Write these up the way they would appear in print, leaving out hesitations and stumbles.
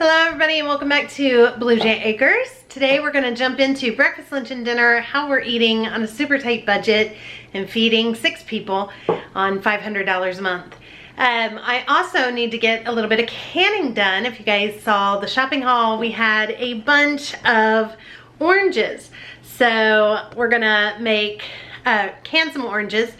Hello everybody and welcome back to Blue Jay Acres. Today we're going to jump into breakfast, lunch, and dinner, how we're eating on a super tight budget and feeding 6 people on $500 a month. I also need to get a little bit of canning done. If you guys saw the shopping haul, we had a bunch of oranges. So we're going to make, can some oranges,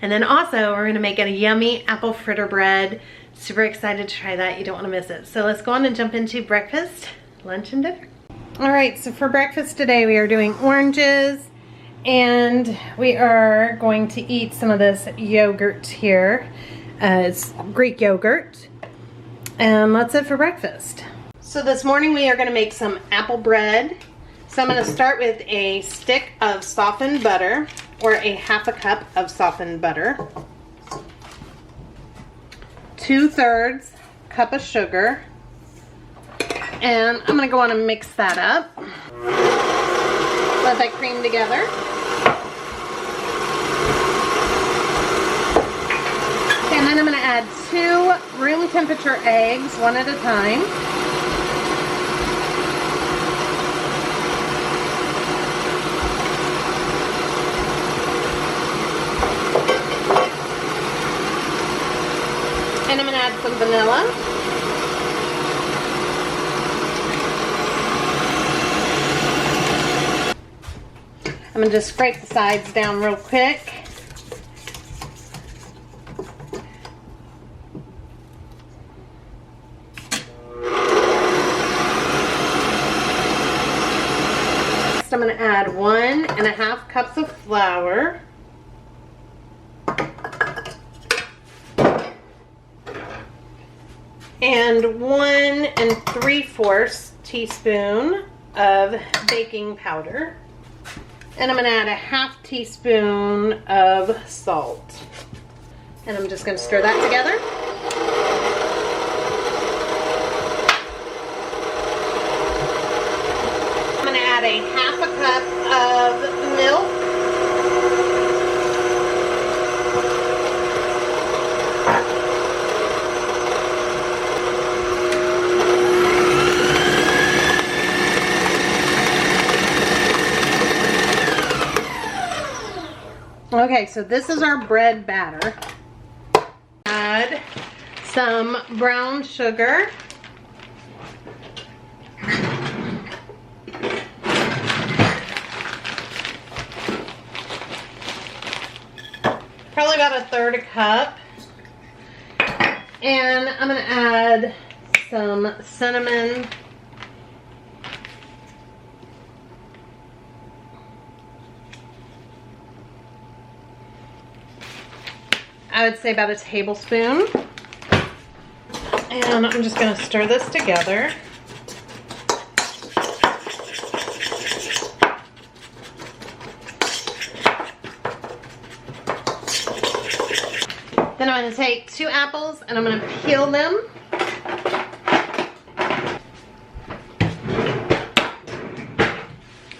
and then also we're going to make a yummy apple fritter bread. Super excited to try that. You don't want to miss it. So let's go on and jump into breakfast, lunch, and dinner. All right, so for breakfast today we are doing oranges, and we are going to eat some of this yogurt here. It's Greek yogurt, and that's it for breakfast. So this morning we are going to make some apple bread. So I'm going to start with a stick of softened butter, or a half a cup of softened butter. 2/3 cup of sugar, and I'm going to go on and mix that up. Let that cream together. And then I'm going to add 2 room temperature eggs, one at a time. And I'm going to add some vanilla. I'm going to just scrape the sides down real quick. Next, I'm going to add 1.5 cups of flour. And 1 3/4 teaspoon of baking powder. And I'm going to add a 1/2 teaspoon of salt. And I'm just going to stir that together. I'm going to add a 1/2 cup of milk. Okay, so this is our bread batter. Add some brown sugar. Probably about 1/3 cup. And I'm going to add some cinnamon. I would say about a tablespoon. And I'm just going to stir this together. Then I'm going to take 2 apples and I'm going to peel them.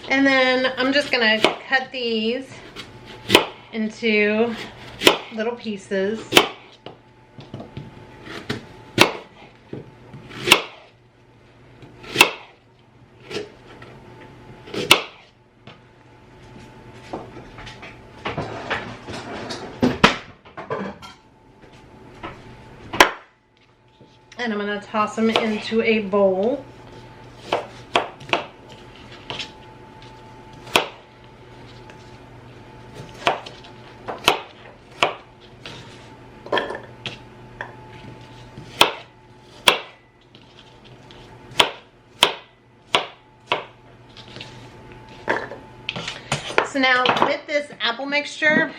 And then I'm just going to cut these into little pieces. And I'm going to toss them into a bowl. So now with this apple mixture,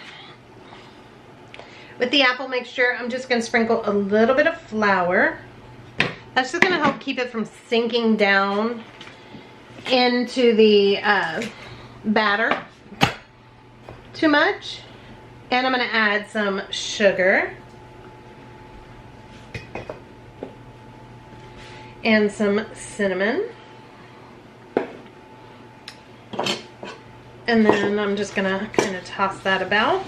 I'm just going to sprinkle a little bit of flour. That's just going to help keep it from sinking down into the batter too much. And I'm going to add some sugar and some cinnamon. And then I'm just going to kind of toss that about.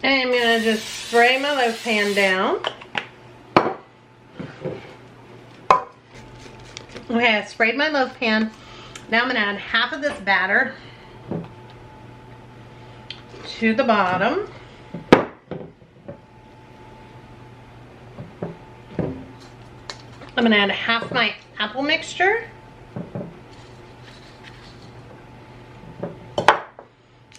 I'm gonna just spray my loaf pan down. Okay, I sprayed my loaf pan. Now I'm gonna add half of this batter to the bottom. I'm gonna add half my apple mixture.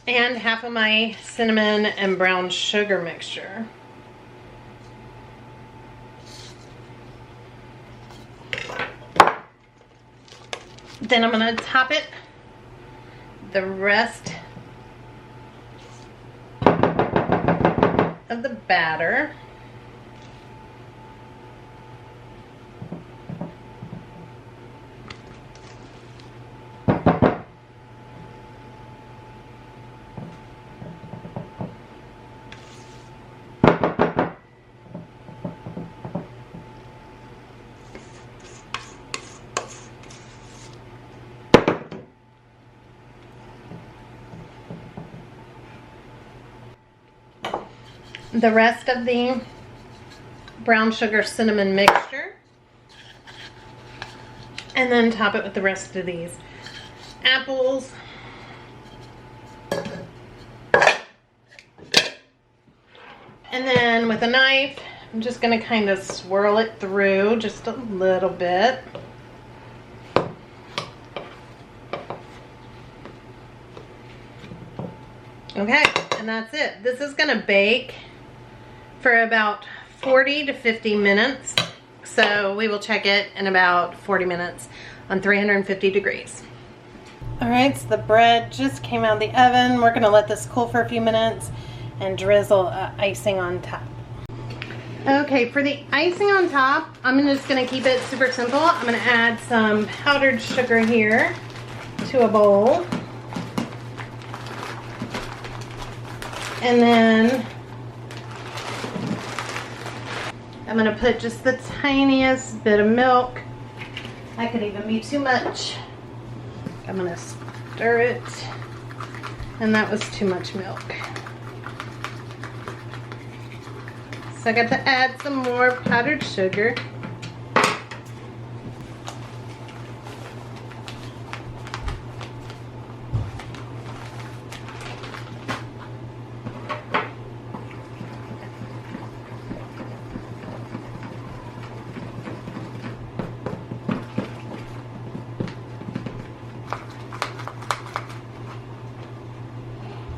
And half of my cinnamon and brown sugar mixture. Then I'm gonna top it the rest of the batter. The rest of the brown sugar cinnamon mixture, and then top it with the rest of these apples. And then with a knife, I'm just going to kind of swirl it through just a little bit. Okay, and that's it. This is going to bake for about 40 to 50 minutes. So we will check it in about 40 minutes on 350 degrees. All right, so the bread just came out of the oven. We're gonna let this cool for a few minutes and drizzle icing on top. Okay, for the icing on top, I'm just gonna keep it super simple. I'm gonna add some powdered sugar here to a bowl. And then I'm gonna put just the tiniest bit of milk. That could even be too much. I'm gonna stir it. And that was too much milk. So I got to add some more powdered sugar.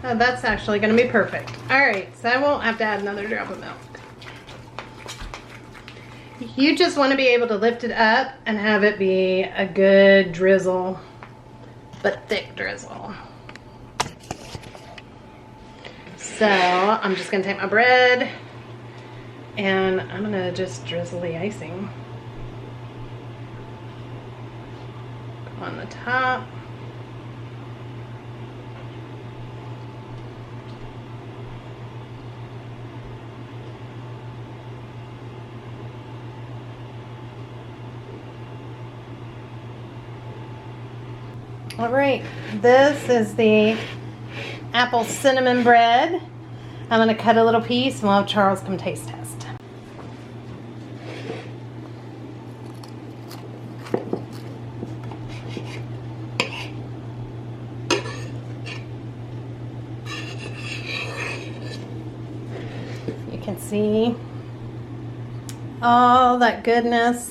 Oh, that's actually going to be perfect. All right, so I won't have to add another drop of milk. You just want to be able to lift it up and have it be a good drizzle, but thick drizzle. So I'm just going to take my bread and I'm going to just drizzle the icing on the top. All right, this is the apple cinnamon bread. I'm gonna cut a little piece and we'll have Charles come taste test. You can see all that goodness.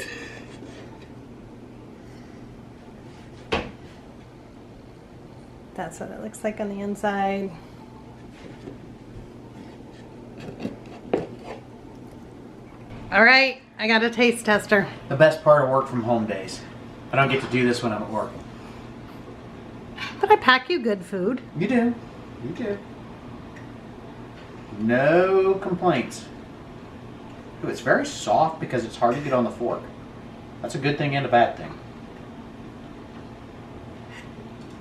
That's what it looks like on the inside. All right, I got a taste tester. The best part of work from home days. I don't get to do this when I'm at work. But I pack you good food. You do. You do. No complaints. Ooh, it's very soft because it's hard to get on the fork. That's a good thing and a bad thing.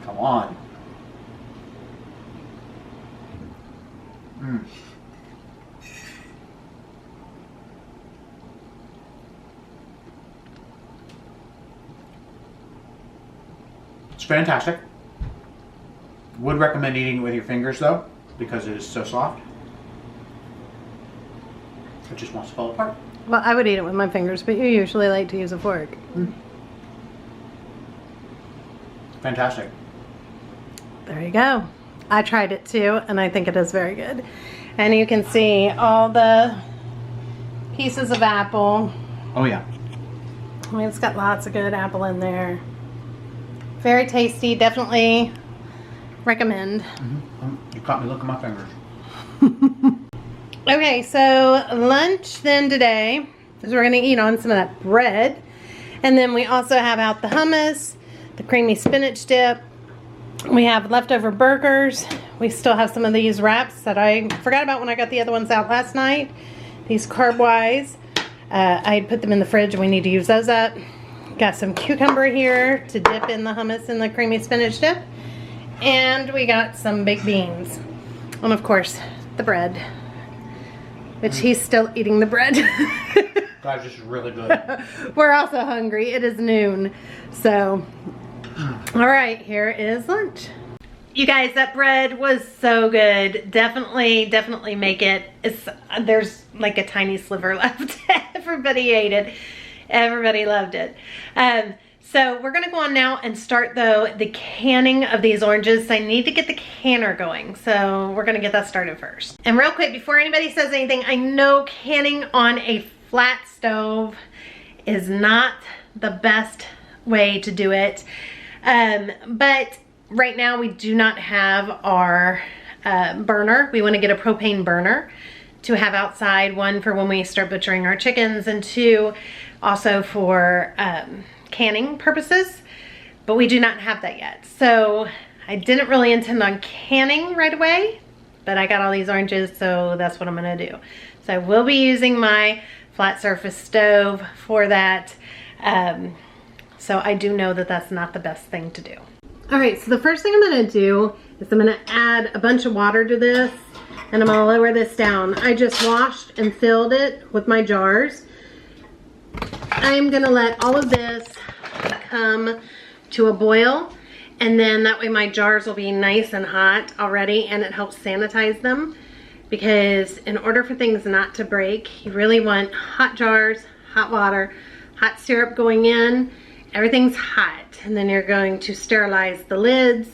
Come on. It's fantastic. Would recommend eating it with your fingers though, because it is so soft. It just wants to fall apart. Well, I would eat it with my fingers, but you usually like to use a fork. Fantastic. There you go. I tried it too, and I think it is very good. And you can see all the pieces of apple. Oh yeah. I mean, it's got lots of good apple in there. Very tasty. Definitely recommend. You caught me looking at my fingers. Okay, so lunch then today is we're going to eat on some of that bread. And then we also have out the hummus, the creamy spinach dip. We have leftover burgers. We still have some of these wraps that I forgot about when I got the other ones out last night. These carb-wise. I had put them in the fridge and we need to use those up. Got some cucumber here to dip in the hummus and the creamy spinach dip. And we got some baked beans. And of course, the bread. Which he's still eating the bread. Guys, this is really good. We're also hungry. It is noon. So, all right, here is lunch. You guys, that bread was so good. Definitely make it. There's like a tiny sliver left. Everybody ate it. Everybody loved it. So we're gonna go on now and start though the canning of these oranges. So I need to get the canner going. So we're gonna get that started first. And real quick, before anybody says anything, I know canning on a flat stove is not the best way to do it. But right now we do not have our burner. We wanna get a propane burner to have outside, one for when we start butchering our chickens, and two, also for canning purposes, but we do not have that yet. So I didn't really intend on canning right away, but I got all these oranges, so that's what I'm gonna do. So I will be using my flat surface stove for that. So I do know that that's not the best thing to do. All right, so the first thing I'm gonna do is I'm gonna add a bunch of water to this, and I'm gonna lower this down. I just washed and filled it with my jars. I'm gonna let all of this come to a boil, and then that way my jars will be nice and hot already, and it helps sanitize them, because in order for things not to break, you really want hot jars, hot water, hot syrup going in, everything's hot, and then you're going to sterilize the lids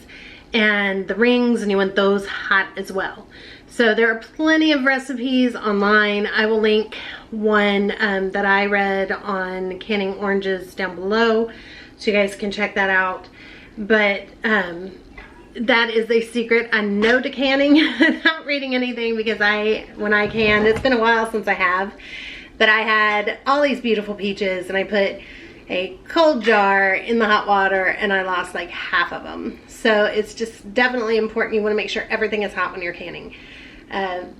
and the rings, and you want those hot as well. So there are plenty of recipes online. I will link one that I read on canning oranges down below, so you guys can check that out. But that is a secret I know to canning without reading anything, because when I canned, it's been a while since I have, but I had all these beautiful peaches and I put a cold jar in the hot water and I lost like half of them. So it's just definitely important. You want to make sure everything is hot when you're canning.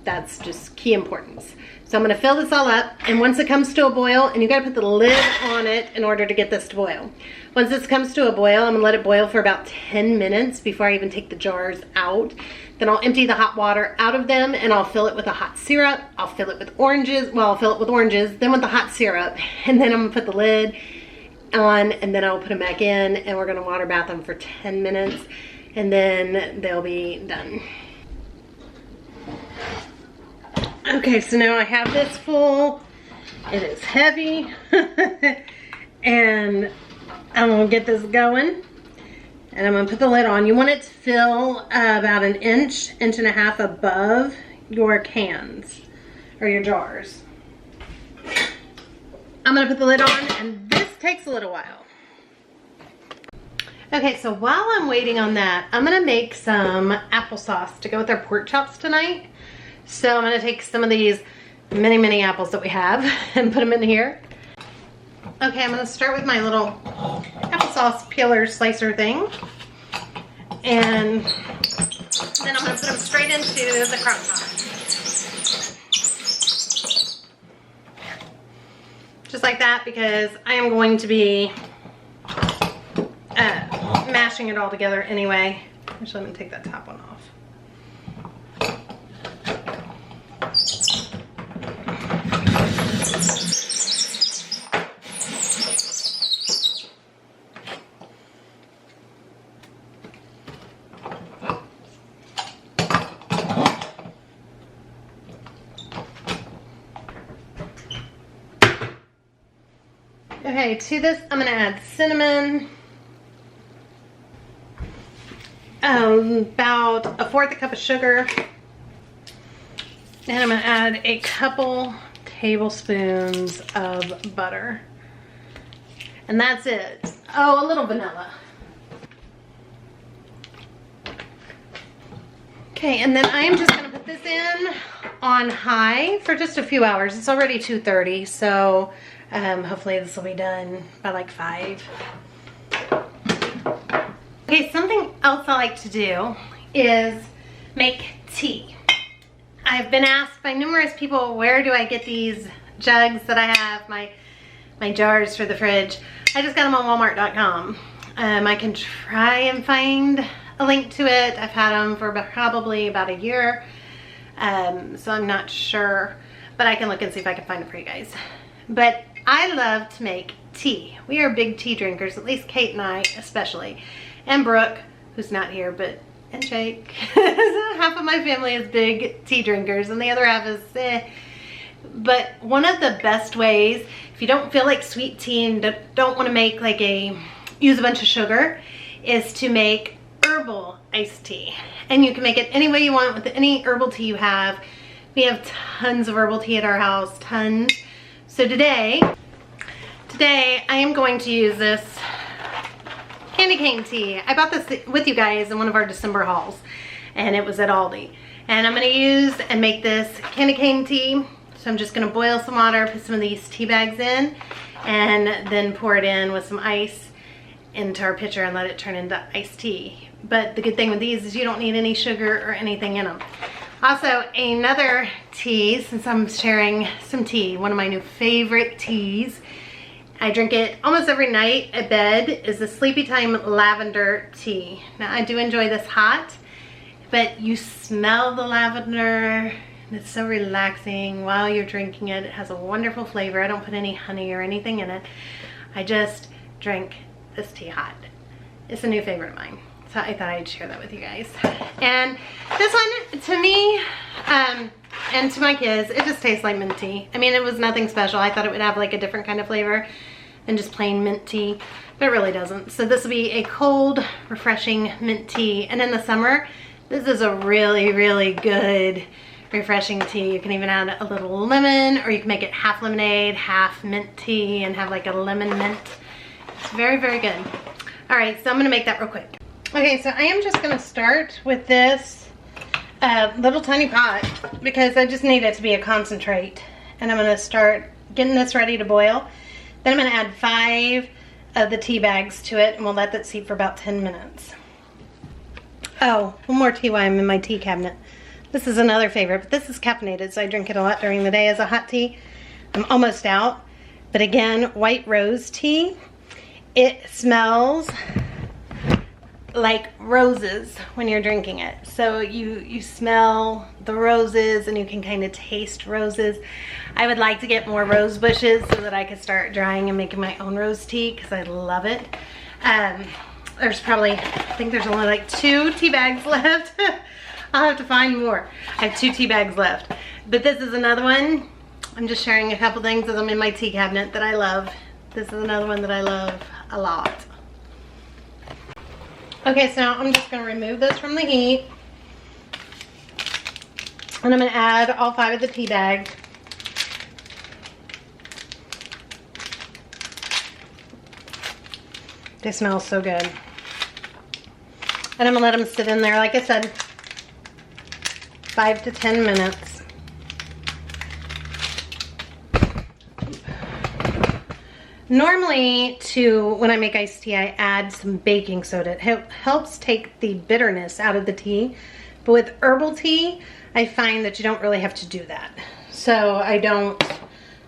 That's just key importance. So I'm gonna fill this all up, and once it comes to a boil, and you gotta put the lid on it in order to get this to boil. Once this comes to a boil, I'm gonna let it boil for about 10 minutes before I even take the jars out. Then I'll empty the hot water out of them, and I'll fill it with a hot syrup. I'll fill it with oranges. Well, I'll fill it with oranges, then with the hot syrup, and then I'm gonna put the lid on, and then I'll put them back in, and we're gonna water bath them for 10 minutes, and then they'll be done. Okay, so now I have this full. It is heavy. And I'm gonna get this going. And I'm gonna put the lid on. You want it to fill about an inch, inch and a half above your cans or your jars. I'm gonna put the lid on, and this takes a little while. Okay, so while I'm waiting on that, I'm gonna make some applesauce to go with our pork chops tonight. So I'm gonna take some of these mini apples that we have and put them in here. Okay, I'm gonna start with my little applesauce peeler slicer thing. And then I'm gonna put them straight into the crock pot. Just like that, because I am going to be mashing it all together anyway. Actually, let me take that top one off. Okay, to this I'm gonna add cinnamon, about 1/4 cup of sugar, and I'm gonna add a couple tablespoons of butter. And that's it. Oh, a little vanilla. Okay, and then I am just gonna put this in on high for just a few hours. It's already 2:30, so hopefully this will be done by like 5. Okay, something else I like to do is make tea. I've been asked by numerous people, where do I get these jugs that I have, my jars for the fridge. I just got them on walmart.com. I can try and find a link to it. I've had them for probably about a year, so I'm not sure, but I can look and see if I can find it for you guys. But I love to make tea. We are big tea drinkers, at least Kate and I especially, and Brooke, who's not here, and Jake. Half of my family is big tea drinkers and the other half is But one of the best ways, if you don't feel like sweet tea and don't want to make like use a bunch of sugar, is to make herbal iced tea. And you can make it any way you want with any herbal tea you have. We have tons of herbal tea at our house, tons. So today I am going to use this candy cane tea. I bought this with you guys in one of our December hauls, and it was at Aldi. And I'm gonna use and make this candy cane tea. So I'm just gonna boil some water, put some of these tea bags in, and then pour it in with some ice into our pitcher and let it turn into iced tea. But the good thing with these is you don't need any sugar or anything in them. Also, another tea, since I'm sharing some tea, one of my new favorite teas, I drink it almost every night at bed, is the Sleepy Time Lavender Tea. Now, I do enjoy this hot, but you smell the lavender, and it's so relaxing while you're drinking it. It has a wonderful flavor. I don't put any honey or anything in it. I just drink this tea hot. It's a new favorite of mine, so I thought I'd share that with you guys. And this one, to me, and to my kids, it just tastes like mint tea. I mean, it was nothing special. I thought it would have like a different kind of flavor than just plain mint tea, but it really doesn't. So this will be a cold, refreshing mint tea. And in the summer, this is a really, really good, refreshing tea. You can even add a little lemon, or you can make it half lemonade, half mint tea, and have like a lemon mint. It's very, very good. All right, so I'm gonna make that real quick. Okay, so I am just gonna start with this little tiny pot because I just need it to be a concentrate. And I'm gonna start getting this ready to boil. Then I'm gonna add 5 of the tea bags to it, and we'll let that steep for about 10 minutes. Oh, one more tea while I'm in my tea cabinet. This is another favorite, but this is caffeinated, so I drink it a lot during the day as a hot tea. I'm almost out, but again, white rose tea. It smells like roses when you're drinking it. So you smell the roses and you can kind of taste roses. I would like to get more rose bushes so that I could start drying and making my own rose tea because I love it. There's probably, I think there's only like 2 tea bags left. I'll have to find more. I have 2 tea bags left. But this is another one. I'm just sharing a couple things that I'm in my tea cabinet that I love. This is another one that I love a lot. Okay, so now I'm just gonna remove this from the heat. And I'm gonna add all 5 of the tea bags. They smell so good. And I'm gonna let them sit in there, like I said, 5 to 10 minutes. Normally, when I make iced tea, I add some baking soda. It helps take the bitterness out of the tea. But with herbal tea, I find that you don't really have to do that. So I don't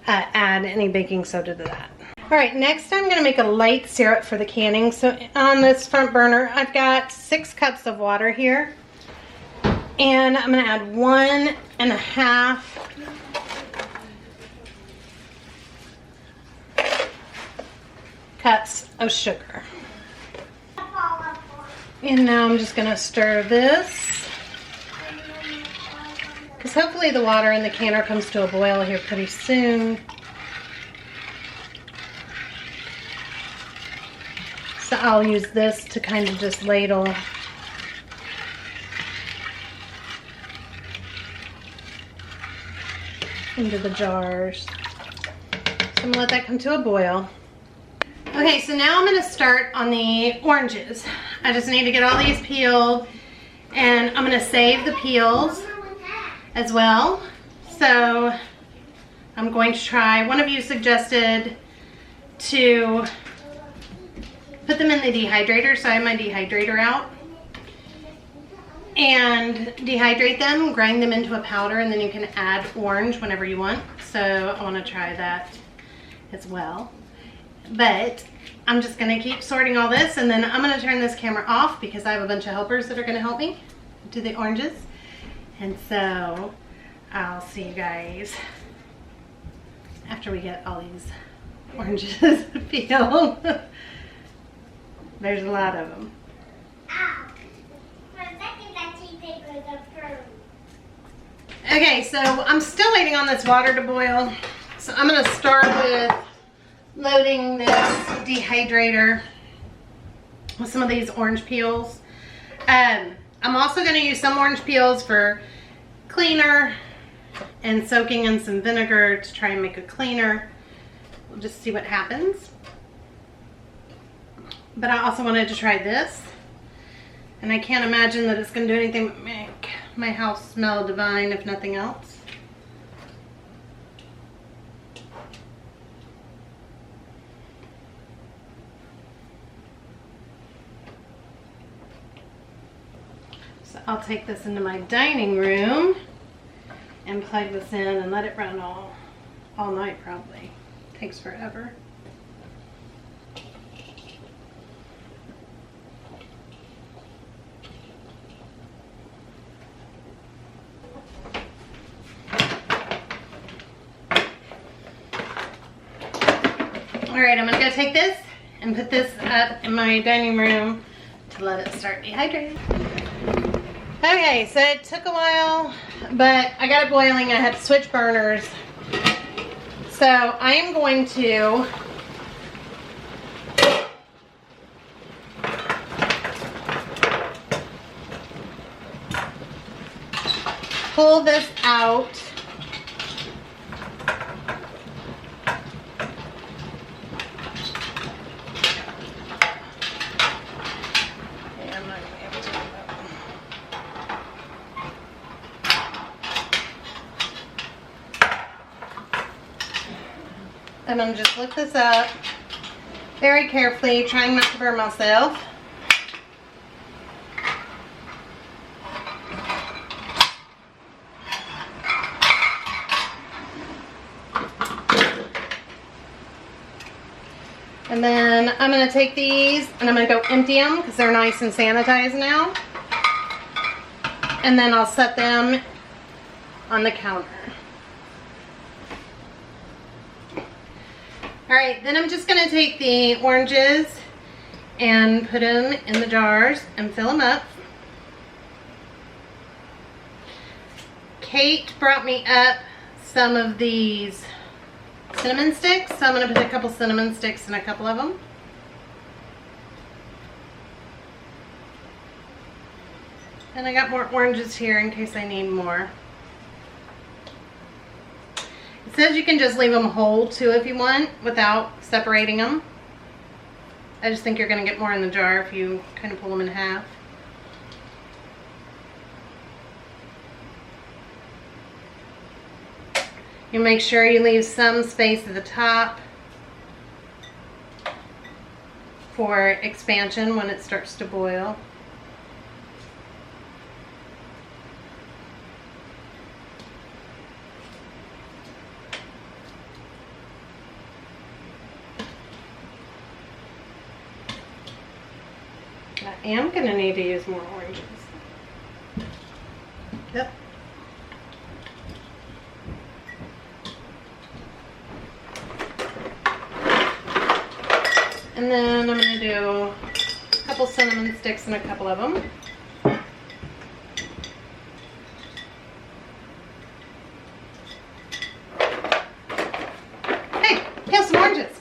add any baking soda to that. All right, next I'm gonna make a light syrup for the canning. So on this front burner, I've got 6 cups of water here. And I'm gonna add 1.5 cups of sugar. And now I'm just gonna stir this, because hopefully the water in the canner comes to a boil here pretty soon. So I'll use this to kind of just ladle into the jars. So I'm gonna let that come to a boil. Okay, so now I'm gonna start on the oranges. I just need to get all these peeled, and I'm gonna save the peels as well. So I'm going to try, one of you suggested to put them in the dehydrator, so I have my dehydrator out. And dehydrate them, grind them into a powder, and then you can add orange whenever you want. So I want to try that as well. But I'm just going to keep sorting all this, and then I'm going to turn this camera off because I have a bunch of helpers that are going to help me do the oranges. And so I'll see you guys after we get all these oranges peeled. There's a lot of them. Okay, so I'm still waiting on this water to boil. So I'm going to start with loading this dehydrator with some of these orange peels. I'm also going to use some orange peels for cleaner and soaking in some vinegar to try and make a cleaner. We'll just see what happens. But I also wanted to try this. And I can't imagine that it's going to do anything but make my house smell divine, if nothing else. So I'll take this into my dining room and plug this in and let it run all night probably. Takes forever. Alright, I'm going to go take this and put this up in my dining room to let it start dehydrating. Okay, so it took a while, but I got it boiling. I had to switch burners. So I am going to pull this out. I'm going to just lift this up very carefully, trying not to burn myself. And then I'm going to take these and I'm going to go empty them because they're nice and sanitized now. And then I'll set them on the counter. Alright, then I'm just going to take the oranges and put them in the jars and fill them up. Kate brought me up some of these cinnamon sticks, so I'm going to put a couple cinnamon sticks in a couple of them. And I got more oranges here in case I need more. It says you can just leave them whole too if you want without separating them. I just think you're going to get more in the jar if you kind of pull them in half. You make sure you leave some space at the top for expansion when it starts to boil. I am going to need to use more oranges. Yep. And then I'm going to do a couple cinnamon sticks and a couple of them. Hey, peel some oranges.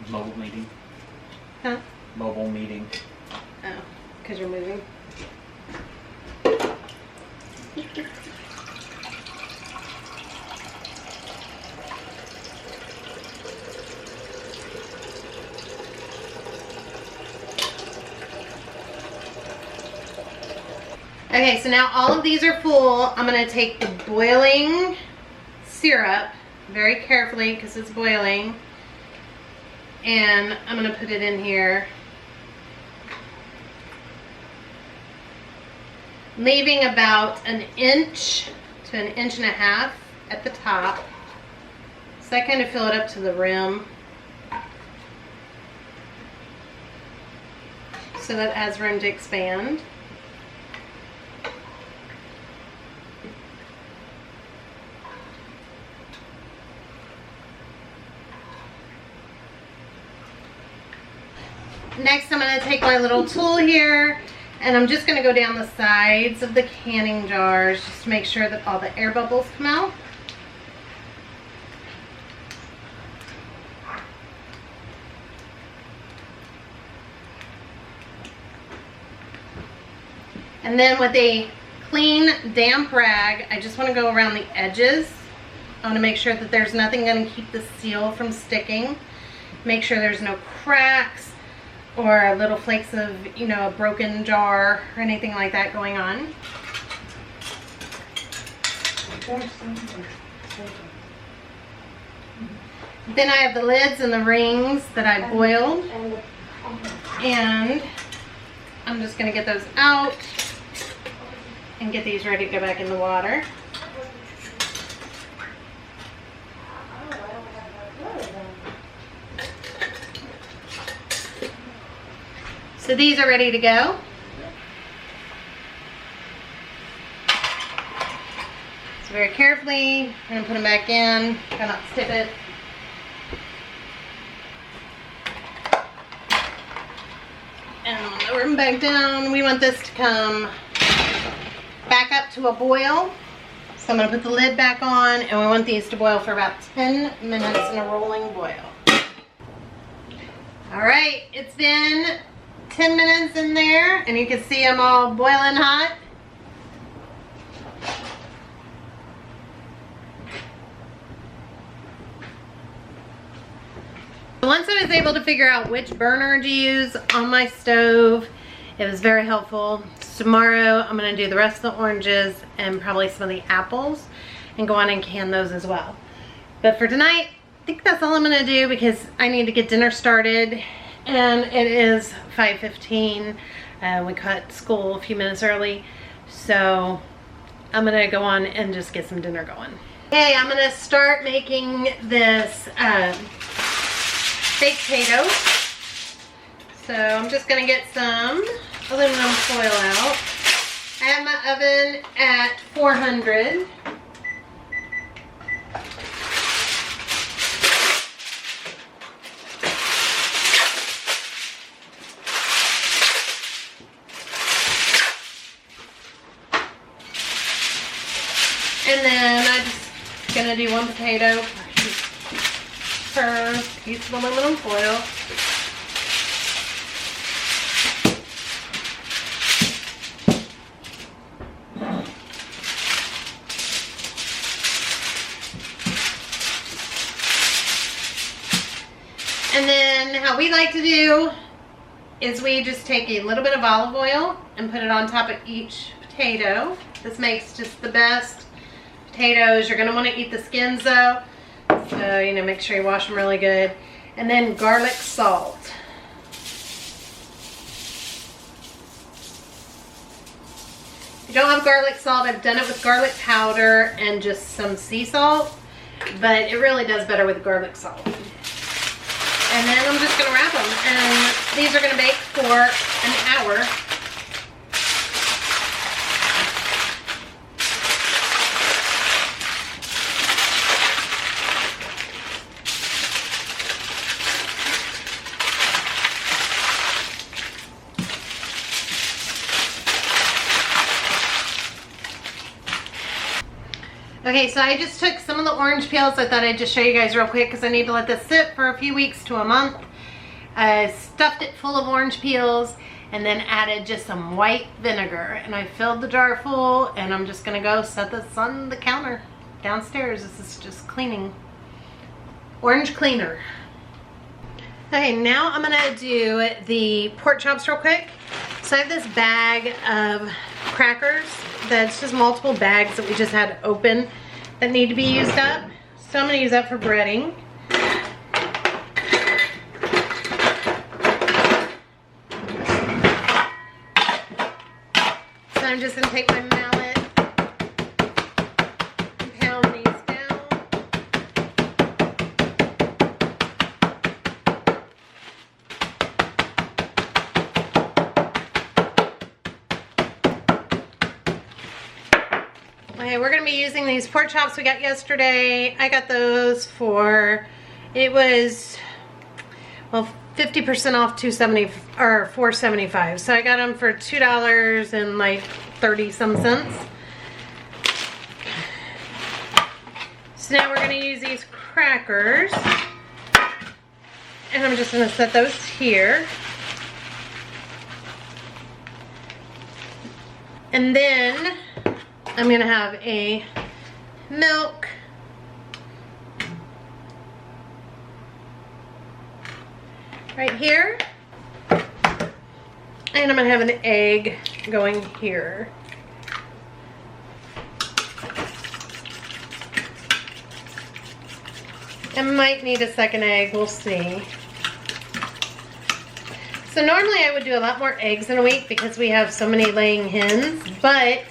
Mobile meeting. Huh? Mobile meeting. Oh, because you're moving. Okay, so now all of these are full. I'm going to take the boiling syrup very carefully because it's boiling, and I'm going to put it in here, leaving about an inch to an inch and a half at the top, so I kind of fill it up to the rim so that it has room to expand. Next, I'm going to take my little tool here, and I'm just going to go down the sides of the canning jars just to make sure that all the air bubbles come out. And then with a clean, damp rag, I just want to go around the edges. I want to make sure that there's nothing going to keep the seal from sticking. Make sure there's no cracks or little flakes of, you know, a broken jar or anything like that going on. Then I have the lids and the rings that I boiled, and I'm just going to get those out and get these ready to go back in the water. So these are ready to go. So very carefully, I'm going to put them back in, try not to tip it. And lower them back down. We want this to come back up to a boil. So I'm going to put the lid back on, and we want these to boil for about 10 minutes in a rolling boil. All right, it's been 10 minutes in there, and you can see them all boiling hot. Once I was able to figure out which burner to use on my stove, it was very helpful. So tomorrow I'm going to do the rest of the oranges and probably some of the apples and go on and can those as well. But for tonight, I think that's all I'm going to do because I need to get dinner started. And it is 5:15. We cut school a few minutes early, so I'm gonna go on and just get some dinner going. Okay, I'm gonna start making this baked potato. So I'm just gonna get some aluminum foil out. I have my oven at 400. And then I'm just gonna do one potato per piece of aluminum foil. And then how we like to do is we just take a little bit of olive oil and put it on top of each potato. This makes just the best potatoes. You're going to want to eat the skins though, so you know, make sure you wash them really good. And then garlic salt. If you don't have garlic salt, I've done it with garlic powder and just some sea salt, but it really does better with garlic salt. And then I'm just going to wrap them, and these are going to bake for an hour. Okay, so I just took some of the orange peels. I thought I'd just show you guys real quick because I need to let this sit for a few weeks to a month. I stuffed it full of orange peels and then added just some white vinegar. And I filled the jar full, and I'm just gonna go set this on the counter downstairs. This is just cleaning. Orange cleaner. Okay, now I'm gonna do the pork chops real quick. So I have this bag of crackers that's just multiple bags that we just had open that need to be used up. So I'm gonna use that for breading. So I'm just gonna take my mallet and pound these down. Okay, we're gonna be using these pork chops we got yesterday. I got those for, it was, well, 50% off $2.70 or $4.75. So I got them for $2 and like 30 some cents. So now we're gonna use these crackers, and I'm just gonna set those here. And then I'm gonna have a milk, right here, and I'm gonna have an egg going here. I might need a second egg, we'll see. So normally I would do a lot more eggs in a week because we have so many laying hens, but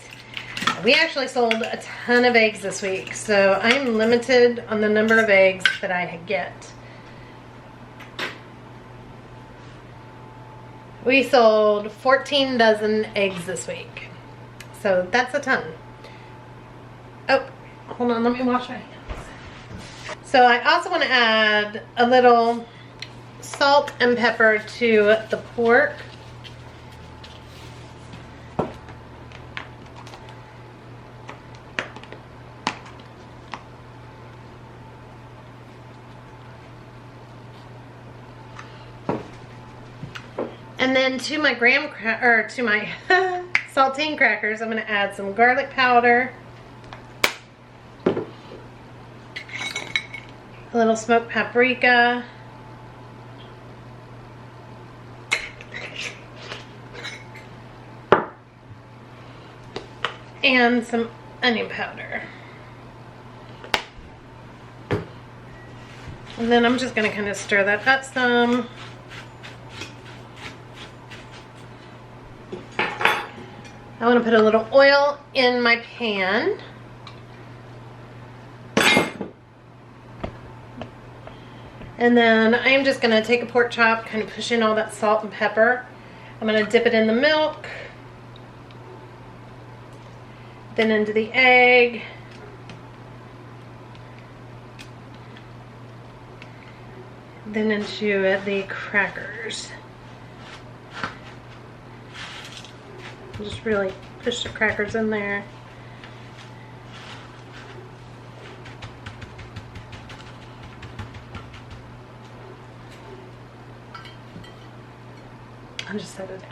we actually sold a ton of eggs this week, so I'm limited on the number of eggs that I get. We sold 14 dozen eggs this week, so that's a ton. Oh, hold on, let me wash my hands. So I also want to add a little salt and pepper to the pork. And then to my saltine crackers, I'm going to add some garlic powder, a little smoked paprika, and some onion powder. And then I'm just going to kind of stir that up some. I want to put a little oil in my pan. And then I'm just going to take a pork chop, kind of push in all that salt and pepper. I'm going to dip it in the milk, then into the egg, then into the crackers. Just really push the crackers in there. I'll just set it down.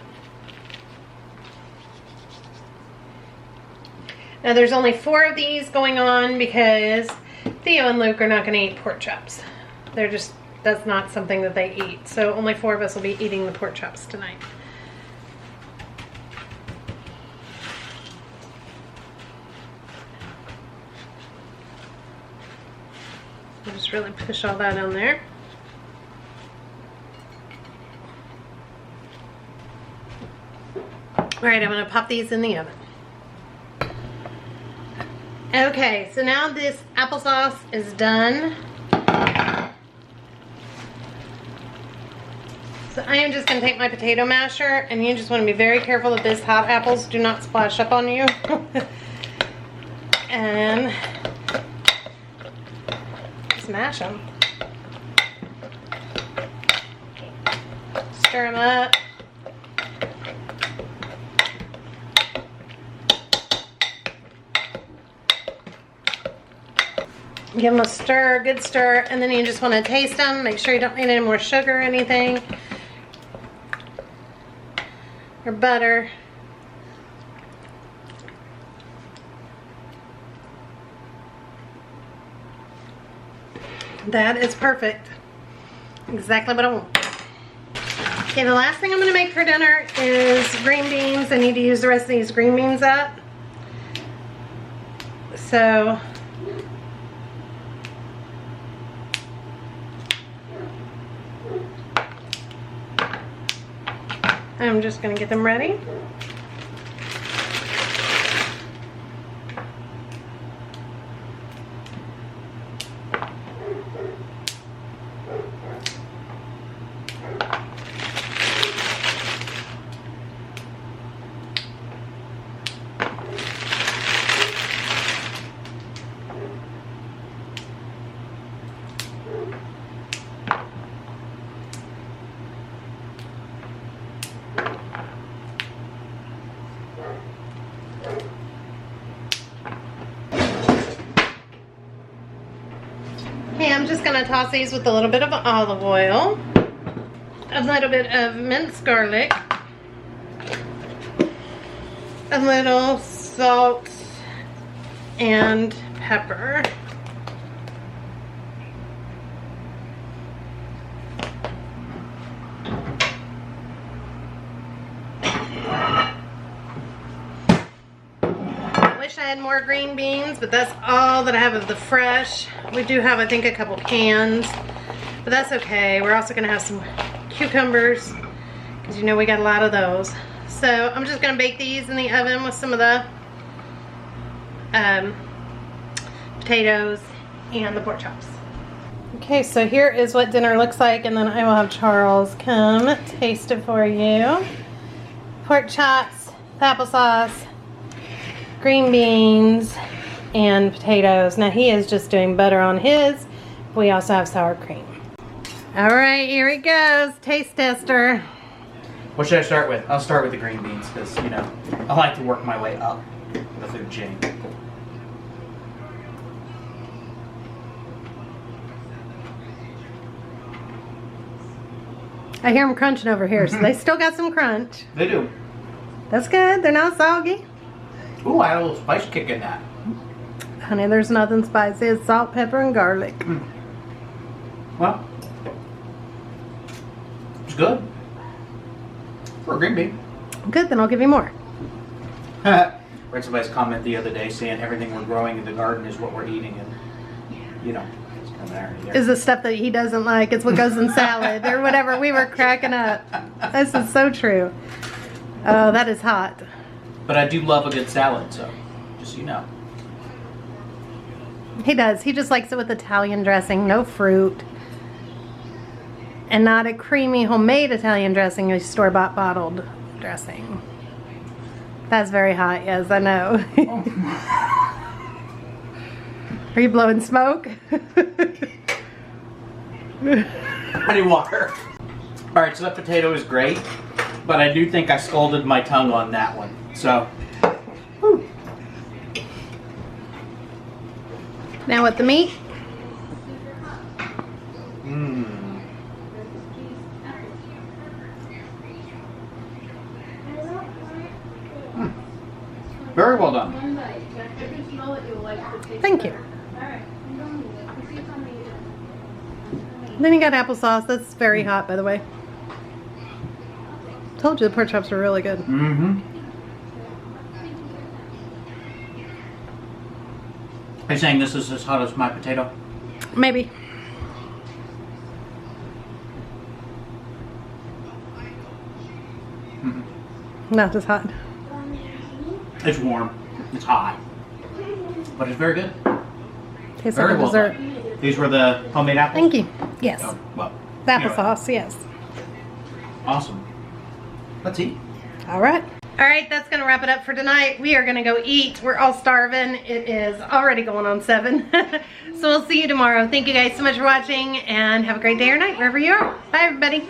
Now there's only 4 of these going on because Theo and Luke are not going to eat pork chops. They're just, that's not something that they eat. So only 4 of us will be eating the pork chops tonight. I'll just really push all that on there. Alright, I'm going to pop these in the oven. Okay, so now this applesauce is done. So I am just going to take my potato masher, and you just want to be very careful that these hot apples do not splash up on you. And smash them. Stir them up. Give them a stir, good stir, and then you just want to taste them. Make sure you don't need any more sugar or anything. or butter. That is perfect. Exactly what I want. Okay, the last thing I'm gonna make for dinner is green beans. I need to use the rest of these green beans up. So, I'm just gonna get them ready. Okay, I'm just gonna toss these with a little bit of olive oil, a little bit of minced garlic, a little salt and pepper. I had more green beans, but that's all that I have of the fresh. We do have, I think, a couple cans, but that's okay. We're also gonna have some cucumbers, because you know we got a lot of those. So I'm just gonna bake these in the oven with some of the potatoes and the pork chops. Okay, so here is what dinner looks like, and then I will have Charles come taste it for you. Pork chops, applesauce, green beans, and potatoes. Now he is just doing butter on his. We also have sour cream. All right, here it goes. Taste tester. What should I start with? I'll start with the green beans because, you know, I like to work my way up the food chain. I hear them crunching over here, so they still got some crunch. They do. That's good. They're not soggy. Ooh, I had a little spice kick in that. Honey, there's nothing spicy. It's salt, pepper, and garlic. Well, it's good. For a green bean. Good, then I'll give you more. Read somebody's comment the other day saying everything we're growing in the garden is what we're eating, and, you know, it's kind of there. Is the stuff that he doesn't like. It's what goes in salad or whatever. We were cracking up. This is so true. Oh, that is hot. But I do love a good salad, so just so you know. He does. He just likes it with Italian dressing, no fruit. And not a creamy homemade Italian dressing, a store-bought bottled dressing. That's very hot, yes, I know. Are you blowing smoke? I need water. Alright, so that potato is great, but I do think I scalded my tongue on that one. So, whew. Now with the meat. Very well done. Thank you. Then you got applesauce. That's very hot, by the way. Told you the pork chops are really good. Mm-hmm. Are you saying this is as hot as my potato? Maybe. Not as hot. It's warm. It's hot. But it's very good. Tastes Very like a well dessert. done. These were the homemade apples? Thank you. Yes. Oh, well. The applesauce, yes. Awesome. Let's eat. All right. All right, that's going to wrap it up for tonight. We are going to go eat. We're all starving. It is already going on 7. So we'll see you tomorrow. Thank you guys so much for watching, and have a great day or night wherever you are. Bye, everybody.